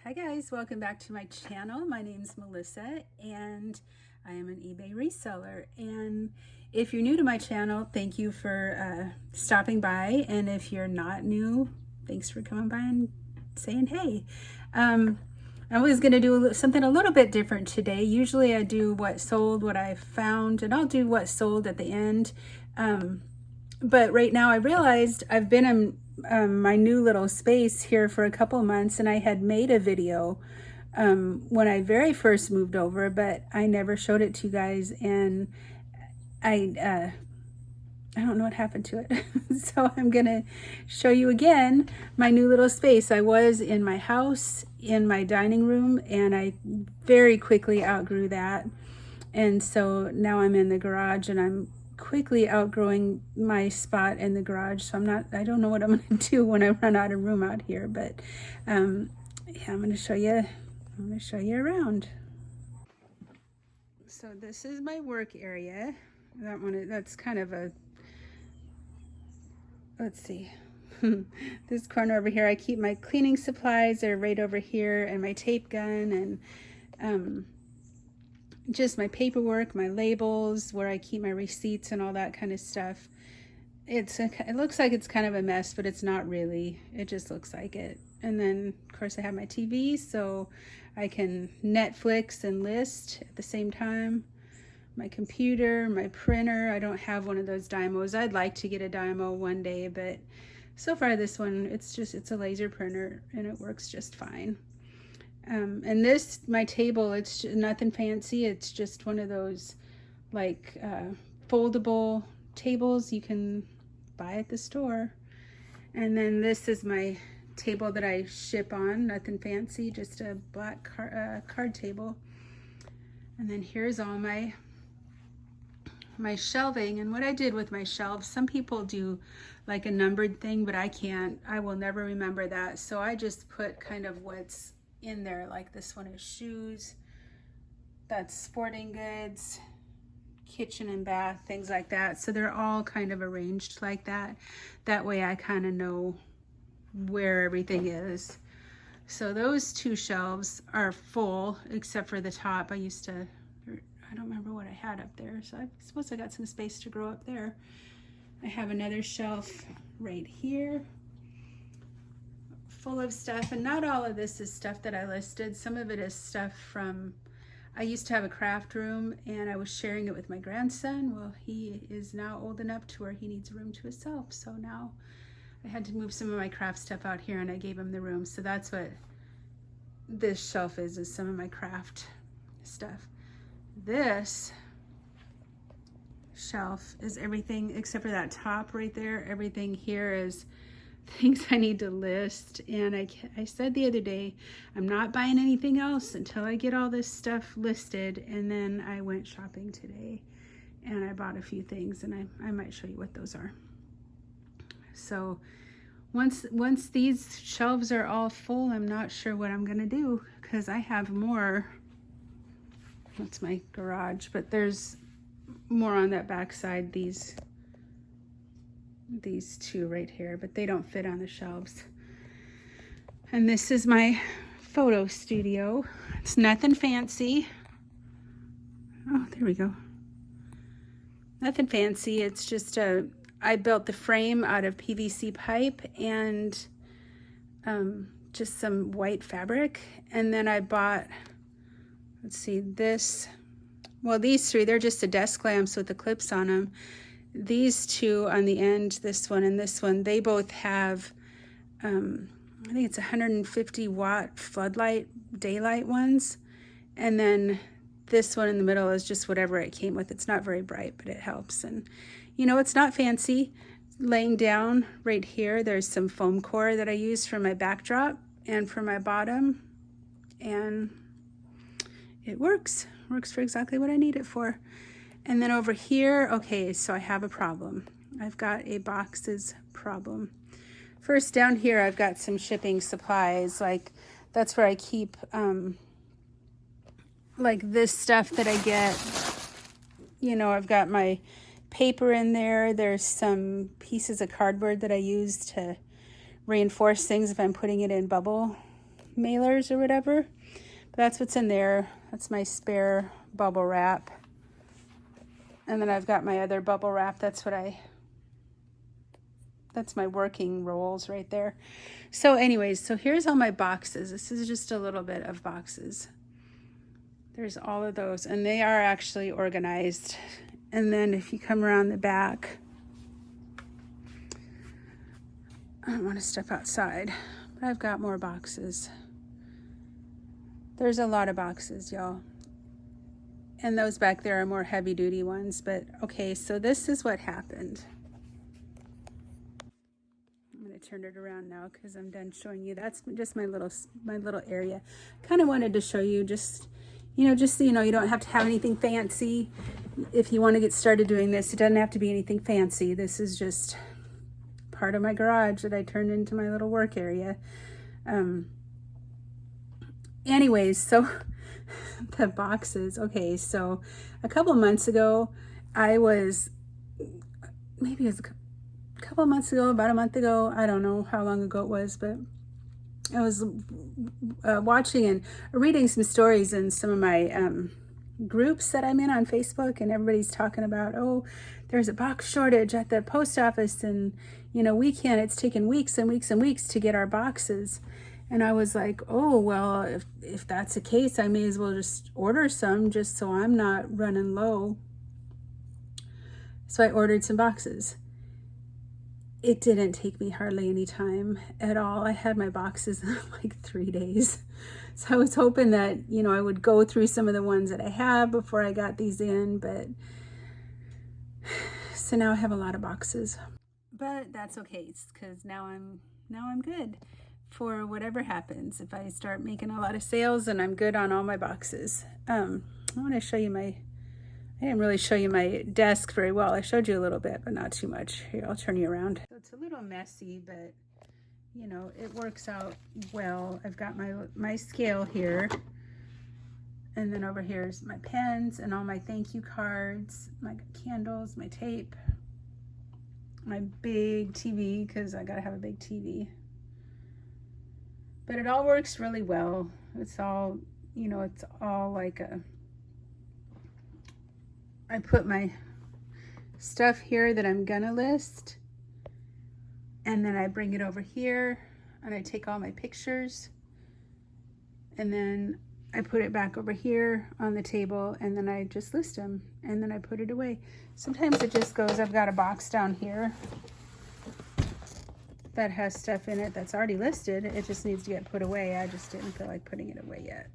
Hi guys, welcome back to my channel. My name's Melissa and I am an eBay reseller. And if you're new to my channel, thank you for stopping by. And if you're not new, thanks for coming by and saying hey. I was going to do something a little bit different today. Usually I do what sold, what I found, and I'll do what sold at the end. But right now I realized I've been in my new little space here for a couple of months, and I had made a video when I very first moved over, but I never showed it to you guys, and I don't know what happened to it. So I'm gonna show you again my new little space. I was in my house in my dining room, and I very quickly outgrew that, and so now I'm in the garage, and I'm quickly outgrowing my spot in the garage. So I don't know what I'm going to do when I run out of room out here, but yeah, I'm going to show you around. So this is my work area. That's kind of a, let's see, this corner over here, I keep my cleaning supplies. They're right over here, and my tape gun, and just my paperwork, my labels, where I keep my receipts and all that kind of stuff. It looks like it's kind of a mess, but it's not really. It just looks like it. And then, of course, I have my TV, so I can Netflix and list at the same time. My computer, my printer. I don't have one of those Dymos. I'd like to get a Dymo one day, but so far this one, it's a laser printer, and it works just fine. And this, my table, it's nothing fancy. It's just one of those like foldable tables you can buy at the store. And then this is my table that I ship on, nothing fancy, just a black card table. And then here's all my shelving. And what I did with my shelves, some people do like a numbered thing, but I can't. I will never remember that. So I just put kind of what's in there. Like this one is shoes, that's sporting goods, kitchen and bath, things like that. So they're all kind of arranged like that. That way I kind of know where everything is. So those two shelves are full except for the top. I don't remember what I had up there, so I suppose I got some space to grow up there. I have another shelf right here full of stuff, and not all of this is stuff that I listed. Some of it is stuff from, I used to have a craft room, and I was sharing it with my grandson. Well, he is now old enough to where he needs a room to himself, so now I had to move some of my craft stuff out here, and I gave him the room. So that's what this shelf is some of my craft stuff. This shelf is everything except for that top right there. Everything here is things I need to list, and I said the other day I'm not buying anything else until I get all this stuff listed. And then I went shopping today and I bought a few things, and I might show you what those are. So once these shelves are all full, I'm not sure what I'm gonna do, because I have more. That's my garage, but there's more on that back side. These two right here, but they don't fit on the shelves. And this is my photo studio. It's nothing fancy. Oh, there we go. Nothing fancy. It's just I built the frame out of PVC pipe and just some white fabric. And then I bought, let's see, these three, they're just a desk lamps with the clips on them. These two on the end, this one and this one, they both have, I think it's 150 watt floodlight daylight ones. And then this one in the middle is just whatever it came with. It's not very bright, but it helps. And you know, it's not fancy. Laying down right here, there's some foam core that I use for my backdrop and for my bottom. And it works for exactly what I need it for. And then over here, okay, so I have a problem. I've got a boxes problem. First, down here, I've got some shipping supplies. Like, that's where I keep, like this stuff that I get. You know, I've got my paper in there. There's some pieces of cardboard that I use to reinforce things if I'm putting it in bubble mailers or whatever. But that's what's in there. That's my spare bubble wrap. And then I've got my other bubble wrap. That's my working rolls right there. So anyways, so here's all my boxes. This is just a little bit of boxes. There's all of those, and they are actually organized. And then if you come around the back, I don't want to step outside, but I've got more boxes. There's a lot of boxes, y'all. And those back there are more heavy duty ones, but okay, so this is what happened. I'm going to turn it around now because I'm done showing you. That's just my little area. Kind of wanted to show you just so you know, you don't have to have anything fancy. If you want to get started doing this, it doesn't have to be anything fancy. This is just part of my garage that I turned into my little work area. Anyways, so the boxes. Okay, so a couple months ago, maybe it was a couple of months ago, about a month ago, I don't know how long ago it was, but I was watching and reading some stories in some of my groups that I'm in on Facebook, and everybody's talking about, oh, there's a box shortage at the post office, and it's taken weeks and weeks and weeks to get our boxes. And I was like, oh, well, if that's the case, I may as well just order some just so I'm not running low. So I ordered some boxes. It didn't take me hardly any time at all. I had my boxes in like 3 days. So I was hoping that, I would go through some of the ones that I have before I got these in, but so now I have a lot of boxes. But that's okay, because now I'm good for whatever happens. If I start making a lot of sales, and I'm good on all my boxes. I want to show you I didn't really show you my desk very well. I showed you a little bit, but not too much. Here, I'll turn you around. So it's a little messy, but it works out well. I've got my scale here, and then over here is my pens and all my thank you cards, my candles, my tape, my big TV, because I gotta have a big TV. But it all works really well. It's all, it's all like I put my stuff here that I'm gonna list, and then I bring it over here and I take all my pictures, and then I put it back over here on the table, and then I just list them, and then I put it away. Sometimes it just goes, I've got a box down here that has stuff in it that's already listed. It just needs to get put away. I just didn't feel like putting it away yet.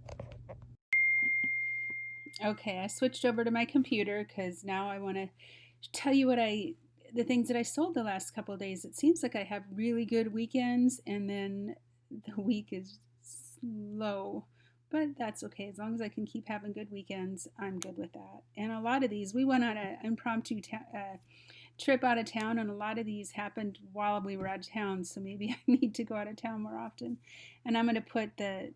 Okay, I switched over to my computer because now I want to tell you the things that I sold the last couple of days. It seems like I have really good weekends, and then the week is slow, but that's okay. As long as I can keep having good weekends, I'm good with that. And a lot of these, we went on an impromptu trip out of town, and a lot of these happened while we were out of town, so maybe I need to go out of town more often. And I'm going to put the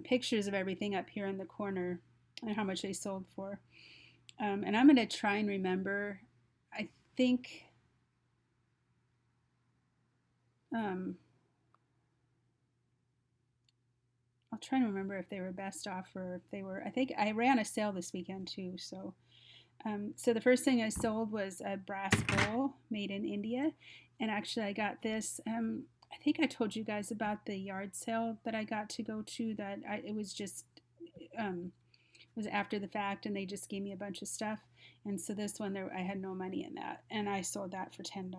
pictures of everything up here in the corner and how much they sold for. And I'm going to try and remember, I think, I'll try and remember if they were best off or if they were, I think I ran a sale this weekend too. So the first thing I sold was a brass bowl made in India. And actually I got this, I think I told you guys about the yard sale that I got to go to, that it was just, was after the fact, and they just gave me a bunch of stuff. And so this one, I had no money in that, and I sold that for $10.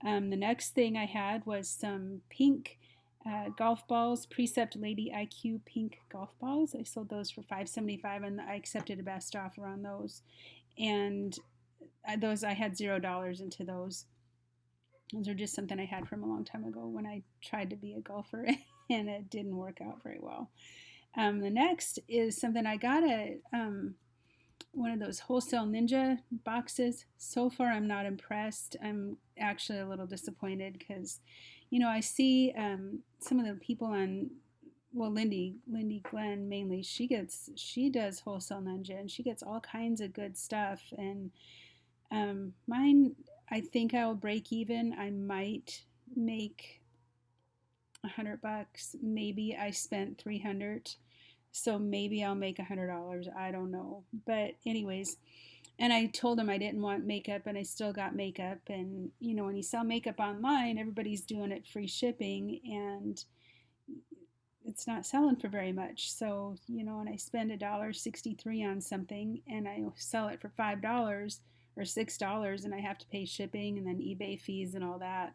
The next thing I had was some pink golf balls, Precept Lady IQ pink golf balls. I sold those for $5.75, and I accepted a best offer on those. And those, I had $0 into those. Those are just something I had from a long time ago when I tried to be a golfer, and it didn't work out very well. The next is something I got at one of those Wholesale Ninja boxes. So far, I'm not impressed. I'm actually a little disappointed because, I see some of the people on, well, Lindy Glenn mainly, she does Wholesale Ninja, and she gets all kinds of good stuff. And mine, I think I will break even. I might make $100. Maybe I spent 300, so maybe I'll make $100. I don't know. But anyways, and I told him I didn't want makeup, and I still got makeup. And you know, when you sell makeup online, everybody's doing it free shipping, and it's not selling for very much. So, you know, and I spend $1.63 on something and I sell it for $5 or $6, and I have to pay shipping and then eBay fees and all that.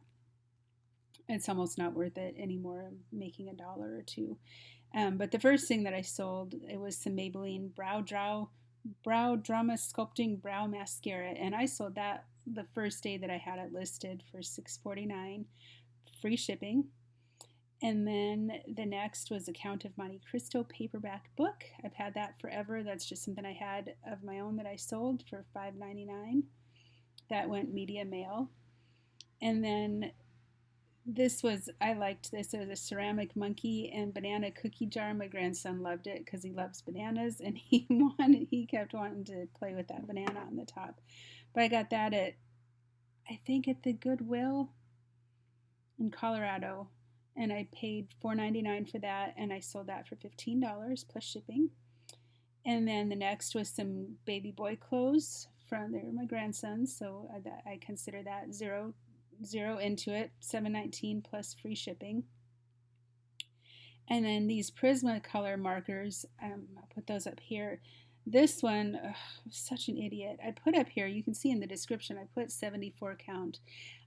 It's almost not worth it anymore. I'm making $1 or $2. But the first thing that I sold, it was some Maybelline Brow Drama Sculpting Brow Mascara, and I sold that the first day that I had it listed for $6.49, free shipping. And then the next was a Count of Monte Cristo paperback book. I've had that forever. That's just something I had of my own that I sold for $5.99. That went media mail. And then this was, I liked this. It was a ceramic monkey and banana cookie jar. My grandson loved it because he loves bananas, and he kept wanting to play with that banana on the top. But I got that I think at the Goodwill in Colorado, and I paid $4.99 for that, and I sold that for $15 plus shipping. And then the next was some baby boy clothes from they're my grandsons, so I consider that zero into it, $7.19 plus free shipping. And then these Prismacolor markers, I'll put those up here. This one, such an idiot. I put up here, you can see in the description, I put 74 count.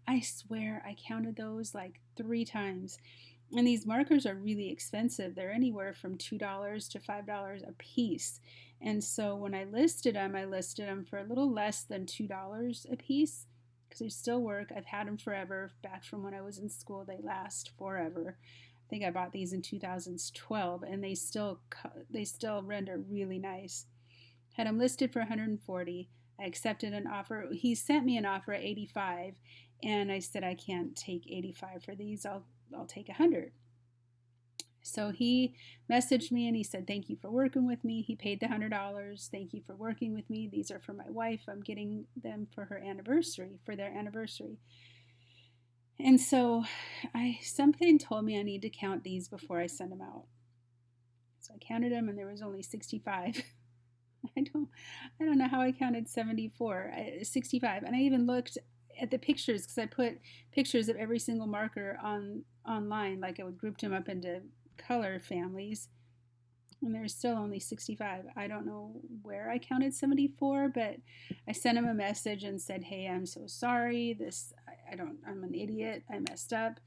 I swear I counted those like 3 times. And these markers are really expensive. They're anywhere from $2 to $5 a piece. And so when I listed them for a little less than $2 a piece, because they still work. I've had them forever, back from when I was in school. They last forever. I think I bought these in 2012, and they still render really nice. Had them listed for $140. I accepted an offer. He sent me an offer at $85, and I said I can't take $85 for these. I'll take $100. So he messaged me and he said, thank you for working with me. He paid the $100. Thank you for working with me. These are for my wife. I'm getting them for their anniversary. And so something told me I need to count these before I send them out. So I counted them and there was only 65. I don't know how I counted 65. And I even looked at the pictures because I put pictures of every single marker online. Like I would group them up into color families, and there's still only 65. I don't know where I counted 74, but I sent him a message and said, hey, I'm so sorry. I'm an idiot. I messed up.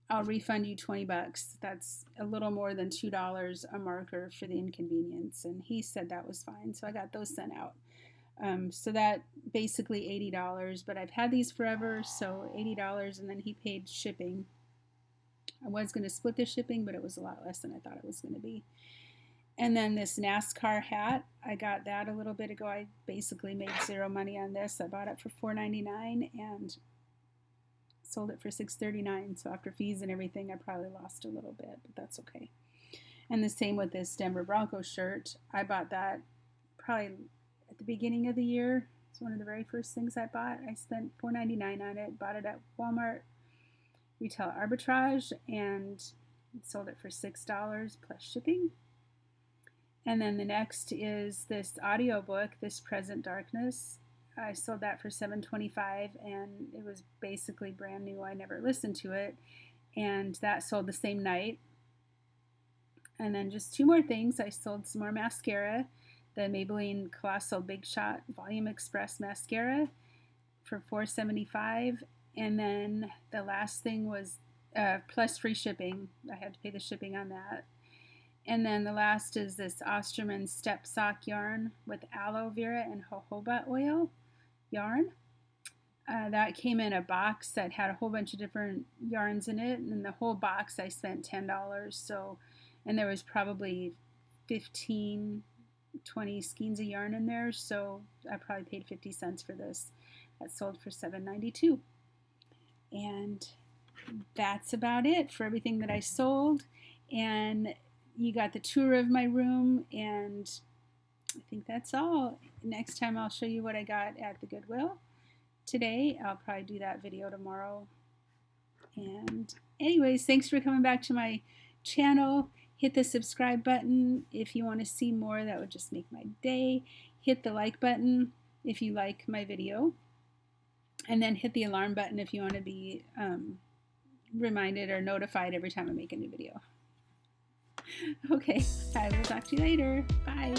I'll refund you $20. That's a little more than $2 a marker for the inconvenience. And he said that was fine. So I got those sent out. So that basically $80, but I've had these forever. So $80, and then he paid shipping. I was going to split the shipping, but it was a lot less than I thought it was going to be. And then this NASCAR hat, I got that a little bit ago. I basically made zero money on this. I bought it for $4.99 and sold it for $6.39. So after fees and everything, I probably lost a little bit, but that's okay. And the same with this Denver Broncos shirt. I bought that probably at the beginning of the year. It's one of the very first things I bought. I spent $4.99 on it, bought it at Walmart Retail Arbitrage, and sold it for $6 plus shipping. And then the next is this audiobook, This Present Darkness. I sold that for $7.25, and it was basically brand new. I never listened to it, and that sold the same night. And then just 2 more things. I sold some more mascara, the Maybelline Colossal Big Shot Volume Express Mascara for $4.75. And then the last thing was plus free shipping. I had to pay the shipping on that. And then the last is this Osterman Step Sock yarn with aloe vera and jojoba oil yarn. That came in a box that had a whole bunch of different yarns in it. And in the whole box I spent $10. So, and there was probably 15, 20 skeins of yarn in there. So I probably paid 50 cents for this. That sold for $7.92. And that's about it for everything that I sold. And you got the tour of my room, and I think that's all. Next time I'll show you what I got at the Goodwill. Today, I'll probably do that video tomorrow. And anyways, thanks for coming back to my channel. Hit the subscribe button if you want to see more. That would just make my day. Hit the like button if you like my video. And then hit the alarm button if you want to be reminded or notified every time I make a new video. Okay, I will talk to you later. Bye.